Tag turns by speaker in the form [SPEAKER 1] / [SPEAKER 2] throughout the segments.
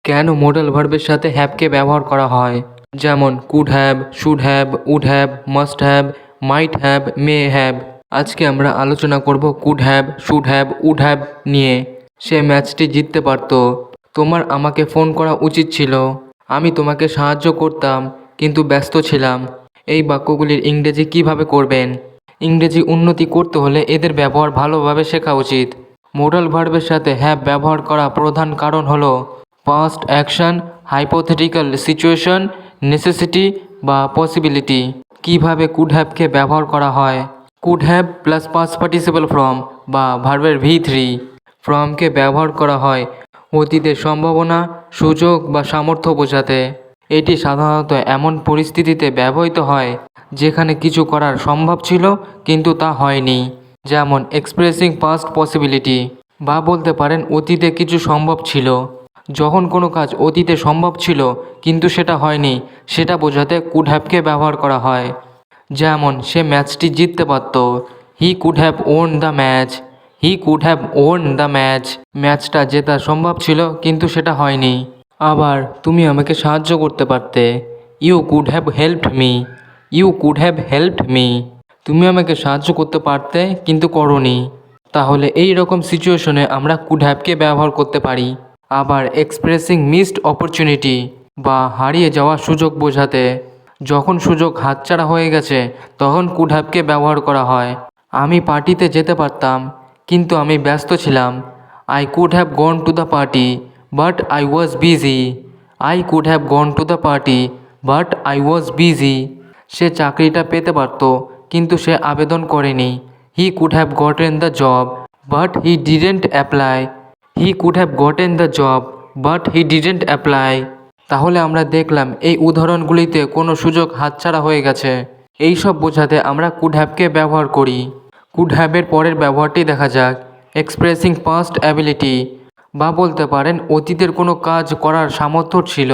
[SPEAKER 1] কেন মোডাল ভার্বের সাথে হ্যাভকে ব্যবহার করা হয়, যেমন could have, should have, would have, must have, might have, may have. আজকে আমরা আলোচনা করব could have, should have, would have নিয়ে। সে ম্যাচটি জিততে পারত। তোমার আমাকে ফোন করা উচিত ছিল। আমি তোমাকে সাহায্য করতাম কিন্তু ব্যস্ত ছিলাম। এই বাক্যগুলির ইংরেজি কিভাবে করবেন? ইংরেজি উন্নতি করতে হলে এদের ব্যবহার ভালোভাবে শেখা উচিত। মোডাল ভার্বের সাথে হ্যাভ ব্যবহার করা প্রধান কারণ হলো past action, hypothetical situation, necessity বা পসিবিলিটি। কিভাবে কুড হ্যাভকে ব্যবহার করা হয়? Could have plus past participle form বা ভার্বের V3 ফর্মকে ব্যবহার করা হয় অতীতের সম্ভাবনা, সুযোগ বা সামর্থ্য বোঝাতে। এটি সাধারণত এমন পরিস্থিতিতে ব্যবহৃত হয় যেখানে কিছু করার সম্ভব ছিল কিন্তু তা হয়নি, যেমন এক্সপ্রেসিং পাস্ট পসিবিলিটি। বা বলতে পারেন অতীতে কিছু সম্ভব ছিল। যখন কোনো কাজ অতীতে সম্ভব ছিল কিন্তু সেটা হয়নি, সেটা বোঝাতে কুড হ্যাভকে ব্যবহার করা হয়। যেমন সে ম্যাচটি জিততে পারত। হি could have won the match. He could have won the match. ম্যাচটা জেতা সম্ভব ছিল কিন্তু সেটা হয়নি। আবার তুমি আমাকে সাহায্য করতে পারতে। You could have helped me. You could have helped me. তুমি আমাকে সাহায্য করতে পারতে কিন্তু করনি। তাহলে এই রকম সিচুয়েশনে আমরা কুড হ্যাভকে ব্যবহার করতে পারি। আবার এক্সপ্রেসিং মিসড অপরচুনিটি বা হারিয়ে যাওয়া সুযোগ বোঝাতে। যখন সুযোগ হাতছাড়া হয়ে গেছে তখন কুড হ্যাভকে ব্যবহার করা হয়। আমি পার্টিতে যেতে পারতাম কিন্তু আমি ব্যস্ত ছিলাম। I could have gone to the party but I was busy. I could have gone to the party but I was busy. সে চাকরিটা পেতে পারত কিন্তু সে আবেদন করেনি। He could have gotten the job but he didn't apply. He could have gotten the job but he didn't apply. তাহলে আমরা দেখলাম এই উদাহরণগুলিতে কোনো সুযোগ হাতছাড়া হয়ে গেছে। এই সব বোঝাতে আমরা কুড হ্যাভকে ব্যবহার করি। কুড হ্যাভের পরের ব্যবহারটি দেখা যাক। এক্সপ্রেসিং পাস্ট অ্যাবিলিটি বা বলতে পারেন অতীতের কোনো কাজ করার সামর্থ্য ছিল।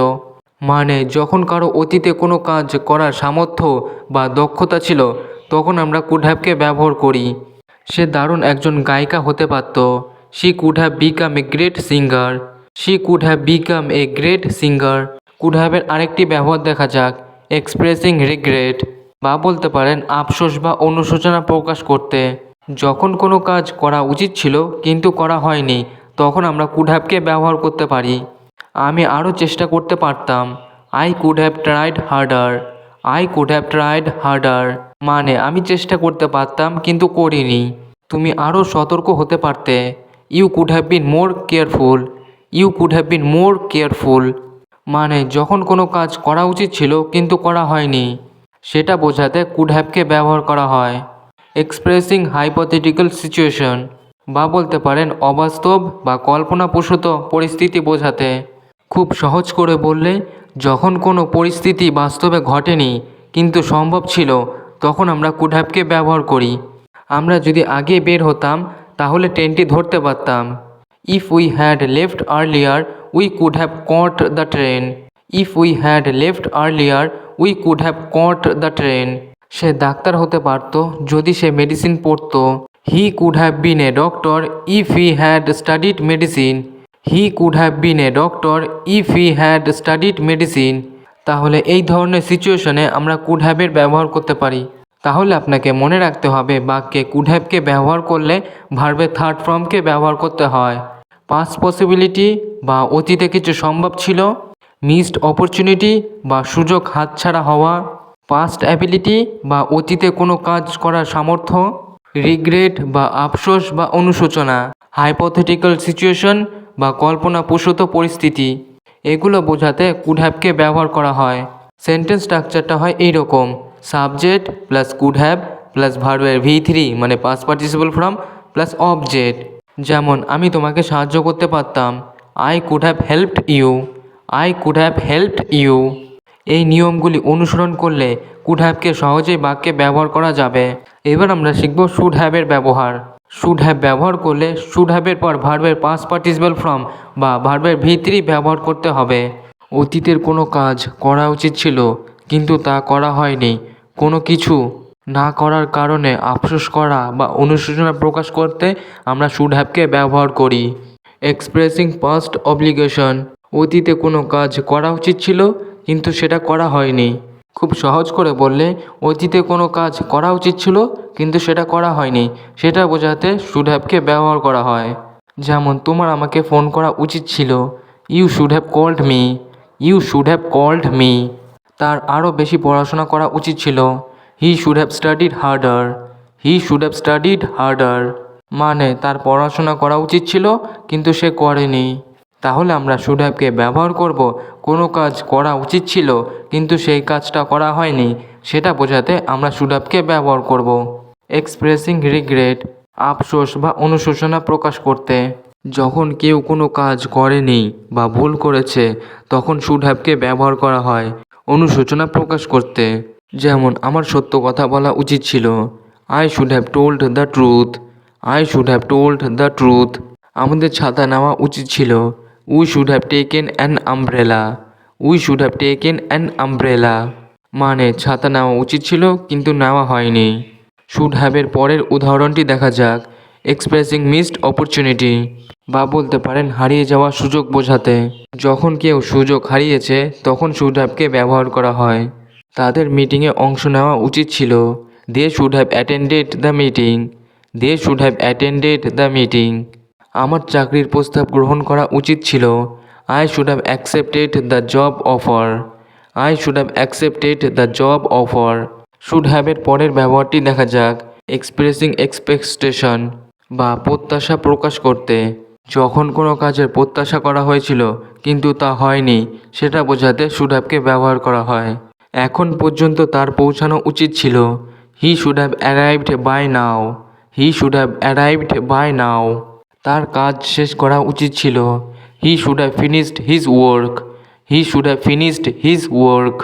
[SPEAKER 1] মানে যখন কারো অতীতে কোনো কাজ করার সামর্থ্য বা দক্ষতা ছিল তখন আমরা কুড হ্যাভকে ব্যবহার করি। সে দারুণ একজন গায়িকা হতে পারত। She could have become a great singer. She could have become a great singer. Could হ্যাভের আরেকটি ব্যবহার দেখা যাক। এক্সপ্রেসিং রিগ্রেট বা বলতে পারেন আফসোস বা অনুশোচনা প্রকাশ করতে। যখন কোনো কাজ করা উচিত ছিল কিন্তু করা হয়নি তখন আমরা কুড হ্যাভকে ব্যবহার করতে পারি। আমি আরও চেষ্টা করতে পারতাম। I could have tried harder. I could have tried harder মানে আমি চেষ্টা করতে পারতাম কিন্তু করিনি। তুমি আরও সতর্ক হতে পারতে। You could have been more careful. You could have been more careful মানে যখন কোনো কাজ করা উচিত ছিল কিন্তু করা হয়নি, সেটা বোঝাতে কুড হ্যাভকে ব্যবহার করা হয়। এক্সপ্রেসিং হাইপোথেটিক্যাল সিচুয়েশন বা বলতে পারেন অবাস্তব বা কল্পনাপ্রসূত পরিস্থিতি বোঝাতে। খুব সহজ করে বললে যখন কোনো পরিস্থিতি বাস্তবে ঘটেনি কিন্তু সম্ভব ছিল তখন আমরা কুড হ্যাভকে ব্যবহার করি। আমরা যদি আগে বের হতাম তাহলে ট্রেনটি ধরতে পারতাম। If we had left earlier we could have caught the train. If we had left earlier we could have caught the train. সে ডাক্তার হতে পারত যদি সে মেডিসিন পড়তো। He could have been a doctor if he had studied medicine. He could have been a doctor if he had studied medicine. তাহলে এই ধরনের সিচুয়েশনে আমরা কুড হ্যাভের ব্যবহার করতে পারি। তাহলে আপনাকে মনে রাখতে হবে বাক্যে কুড হ্যাভকে ব্যবহার করলে ভার্বের থার্ড ফর্মকে ব্যবহার করতে হয়। পাস্ট পসিবিলিটি বা অতীতে কিছু সম্ভব ছিল। মিসড অপরচুনিটি বা সুযোগ হাতছাড়া হওয়া। পাস্ট অ্যাবিলিটি বা অতীতে কোনো কাজ করার সামর্থ্য। রিগ্রেট বা আফসোস বা অনুশোচনা। হাইপোথেটিক্যাল সিচুয়েশন বা কল্পনাপ্রসূত পরিস্থিতি। এগুলো বোঝাতে কুড হ্যাভকে ব্যবহার করা হয়। সেন্টেন্স স্ট্রাকচারটা হয় এইরকম। Subject plus could have plus ভার্বের V3 মানে past participle form plus object. যেমন আমি তোমাকে সাহায্য করতে পারতাম। I could have helped you. I could have helped you. এই নিয়মগুলি অনুসরণ করলে কুড হ্যাভকে সহজেই বাক্যে ব্যবহার করা যাবে। এবার আমরা শিখব শুড হ্যাভের ব্যবহার। শুড হ্যাভ ব্যবহার করলে শুড হ্যাভের পর ভার্বের পাস্ট পার্টিসিপল ফর্ম বা ভার্বের V3 ব্যবহার করতে হবে। অতীতের কোনো কাজ করা উচিত ছিল কিন্তু তা করা হয়নি। কোনো কিছু না করার কারণে আফসোস করা বা অনুশোচনা প্রকাশ করতে আমরা শুড হ্যাভকে ব্যবহার করি। এক্সপ্রেসিং পাস্ট অব্লিগেশন অতীতে কোনো কাজ করা উচিত ছিল কিন্তু সেটা করা হয়নি। খুব সহজ করে বললে অতীতে কোনো কাজ করা উচিত ছিল কিন্তু সেটা করা হয়নি, সেটা বোঝাতে শুড হ্যাভকে ব্যবহার করা হয়। যেমন তোমার আমাকে ফোন করা উচিত ছিল, you should have called me, you should have called me. তার আরও বেশি পড়াশোনা করা উচিত ছিল, he should have studied harder, he should have studied harder. মানে তার পড়াশোনা করা উচিত ছিল কিন্তু সে করেনি। তাহলে আমরা শুড হ্যাভকে ব্যবহার করব কোনো কাজ করা উচিত ছিল কিন্তু সেই কাজটা করা হয়নি, সেটা বোঝাতে আমরা শুড হ্যাভকে ব্যবহার করব। এক্সপ্রেসিং রিগ্রেট, আফসোস বা অনুশোচনা প্রকাশ করতে। যখন কেউ কোনো কাজ করেনি বা ভুল করেছে তখন শুড হ্যাভকে ব্যবহার করা হয় অনুশোচনা প্রকাশ করতে। যেমন আমার সত্য কথা বলা উচিত ছিল, I should have told the truth, I should have told the truth. আমাদের ছাতা নেওয়া উচিত ছিল, we should have taken an umbrella, we should have taken an umbrella. মানে ছাতা নেওয়া উচিত ছিল কিন্তু নেওয়া হয়নি। শুড হ্যাভের পরের উদাহরণটি দেখা যাক, এক্সপ্রেসিং মিসড অপরচুনিটি, বা বলতে পারেন হারিয়ে যাওয়া সুযোগ বোঝাতে। যখন কেউ সুযোগ হারিয়েছে তখন শুড হ্যাভকে ব্যবহার করা হয়। তাদের মিটিংয়ে অংশ নেওয়া উচিত ছিল, they should have attended the meeting, they should have attended the meeting. আমার চাকরির প্রস্তাব গ্রহণ করা উচিত ছিল, I should have accepted the job offer, I should have accepted the job offer. Should হ্যাভের পরের ব্যবহারটি দেখা যাক, এক্সপ্রেসিং এক্সপেকটেশন, বা প্রত্যাশা প্রকাশ করতে। যখন কোনো কাজের প্রত্যাশা করা হয়েছিল কিন্তু তা হয়নি, সেটা বোঝাতে শুড হ্যাভকে ব্যবহার করা হয়। এখন পর্যন্ত তার পৌঁছানো উচিত ছিল, he should have arrived by now, he should have arrived by now. তার কাজ শেষ করা উচিত ছিল, he should have finished his work, he should have finished his work.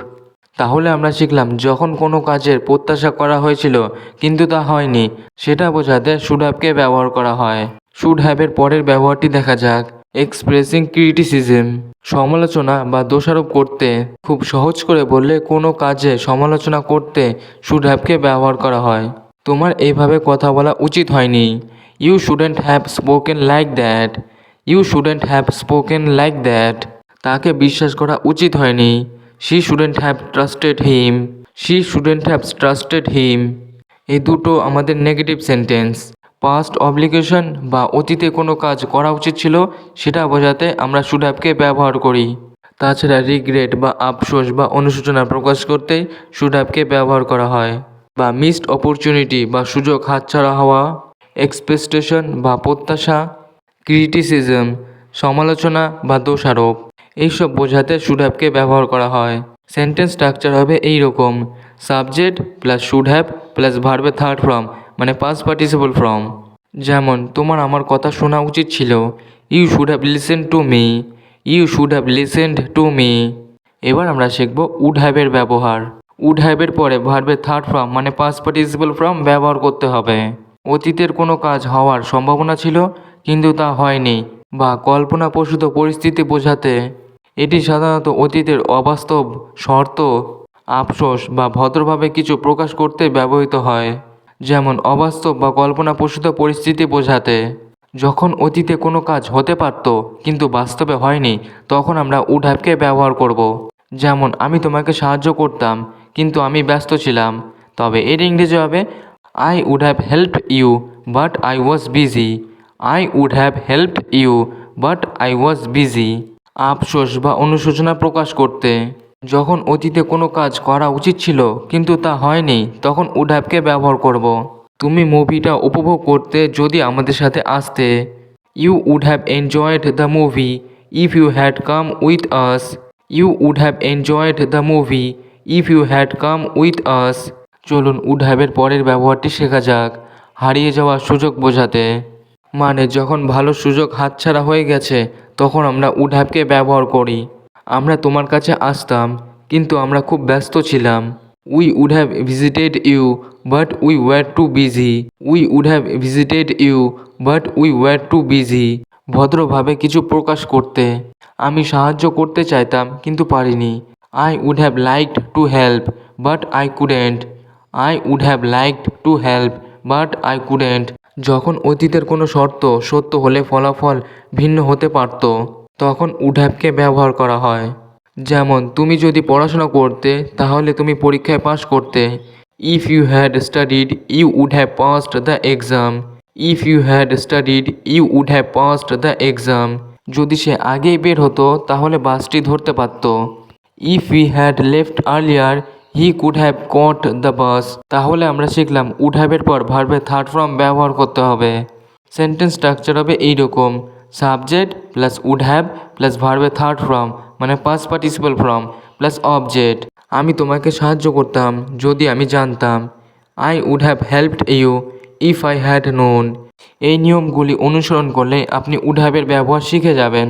[SPEAKER 1] তাহলে আমরা শিখলাম যখন কোনো কাজের প্রত্যাশা করা হয়েছিল কিন্তু তা হয়নি, সেটা বোঝাতে শুড হ্যাভকে ব্যবহার করা হয়। শুড হ্যাভের পরের ব্যবহারটি দেখা যাক, এক্সপ্রেসিং ক্রিটিসিজম, সমালোচনা বা দোষারোপ করতে। খুব সহজ করে বললে কোনো কাজে সমালোচনা করতে শুড হ্যাভকে ব্যবহার করা হয়। তোমার এইভাবে কথা বলা উচিত হয়নি, you shouldn't have spoken like that, you shouldn't have spoken like that. তাকে বিশ্বাস করা উচিত হয়নি, she shouldn't have trusted him, she shouldn't have trusted him. এই দুটো আমাদের নেগেটিভ সেন্টেন্স। পাস্ট অব্লিগেশন বা অতীতে কোনো কাজ করা উচিত ছিল সেটা বোঝাতে আমরা শুড হ্যাভকে ব্যবহার করি। তাছাড়া রিগ্রেট বা আফসোস বা অনুশোচনা প্রকাশ করতে শুড হ্যাভকে ব্যবহার করা হয়। বা মিসড অপরচুনিটি বা সুযোগ হাতছাড়া হওয়া, এক্সপেকটেশন বা প্রত্যাশা, ক্রিটিসিজম সমালোচনা বা দোষারোপ, এইসব বোঝাতে শুড হ্যাভকে ব্যবহার করা হয়। সেন্টেন্স স্ট্রাকচার হবে এই রকম, subject plus should have plus ভার্বের থার্ড ফর্ম মানে পাস্ট পার্টিসিপল ফর্ম। যেমন তোমার আমার কথা শোনা উচিত ছিল, you should have listened to me, you should have listened to me. এবার আমরা শিখব উড হ্যাভের ব্যবহার। উড হ্যাভের পরে ভার্বের থার্ড ফর্ম মানে পাস্ট পার্টিসিপল ফর্ম ব্যবহার করতে হবে। অতীতের কোনো কাজ হওয়ার সম্ভাবনা ছিল কিন্তু তা হয়নি বা কল্পনাপ্রসূত পরিস্থিতি বোঝাতে। এটি সাধারণত অতীতের অবাস্তব শর্ত, আফসোস বা ভদ্রভাবে কিছু প্রকাশ করতে ব্যবহৃত হয়। যেমন অবাস্তব বা কল্পনাপ্রসূত পরিস্থিতি বোঝাতে। যখন অতীতে কোনো কাজ হতে পারত কিন্তু বাস্তবে হয়নি তখন আমরা উড হ্যাভকে ব্যবহার করব। যেমন আমি তোমাকে সাহায্য করতাম কিন্তু আমি ব্যস্ত ছিলাম, তবে এর ইংরেজি হবে I would have helped you but I was busy, I would have helped you but I was busy. আফসোস বা অনুশোচনা প্রকাশ করতে। যখন অতীতে কোনো কাজ করা উচিত ছিল কিন্তু তা হয়নি তখন উড হ্যাভকে ব্যবহার করব। তুমি মুভিটা উপভোগ করতে যদি আমাদের সাথে আসতে, you would have enjoyed the movie if you had come with us, you would have enjoyed the movie if you had come with us. চলুন উড হ্যাভের পরের ব্যবহারটি শেখা যাক, হারিয়ে যাওয়া সুযোগ বোঝাতে। মানে যখন ভালো সুযোগ হাতছাড়া হয়ে গেছে তখন আমরা উড হ্যাভকে ব্যবহার করি। আমরা তোমার কাছে আসতাম কিন্তু আমরা খুব ব্যস্ত ছিলাম, we would have visited you but we were too busy, we would have visited you but we were too busy. ভদ্রভাবে কিছু প্রকাশ করতে। আমি সাহায্য করতে চাইতাম কিন্তু পারিনি, I would have liked to help but I couldn't, I would have liked to help but I couldn't. যখন অতীতের কোনো শর্ত সত্য হলে ফলাফল ভিন্ন হতে পারত তখন উড হ্যাভকে ব্যবহার করা হয়। যেমন তুমি যদি পড়াশোনা করতে তাহলে তুমি পরীক্ষায় পাশ করতে। If you had studied you would have passed the exam. If you had studied you would have passed the exam. যদি সে আগেই বের হতো তাহলে বাসটি ধরতে পারত। If he had left earlier he could have caught the bus. তাহলে আমরা শিখলাম উড হ্যাভের পর ভার্বের থার্ড ফর্ম ব্যবহার করতে হবে। সেন্টেন্স স্ট্রাকচার হবে এইরকম, subject plus would have plus ভার্বের থার্ড ফর্ম মানে past participle form plus object. আমি তোমাকে সাহায্য করতাম যদি আমি জানতাম। I would have helped you if I had known. এই নিয়মগুলি অনুসরণ করলে আপনি উড হ্যাভের ব্যবহার শিখে যাবেন।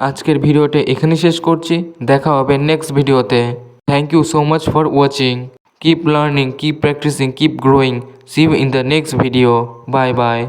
[SPEAKER 1] আজকের ভিডিওটা এখানে শেষ করছি, দেখা হবে নেক্সট ভিডিওতে। Thank you so much for watching. Keep learning, keep practising, keep growing. See you in the next video. Bye by.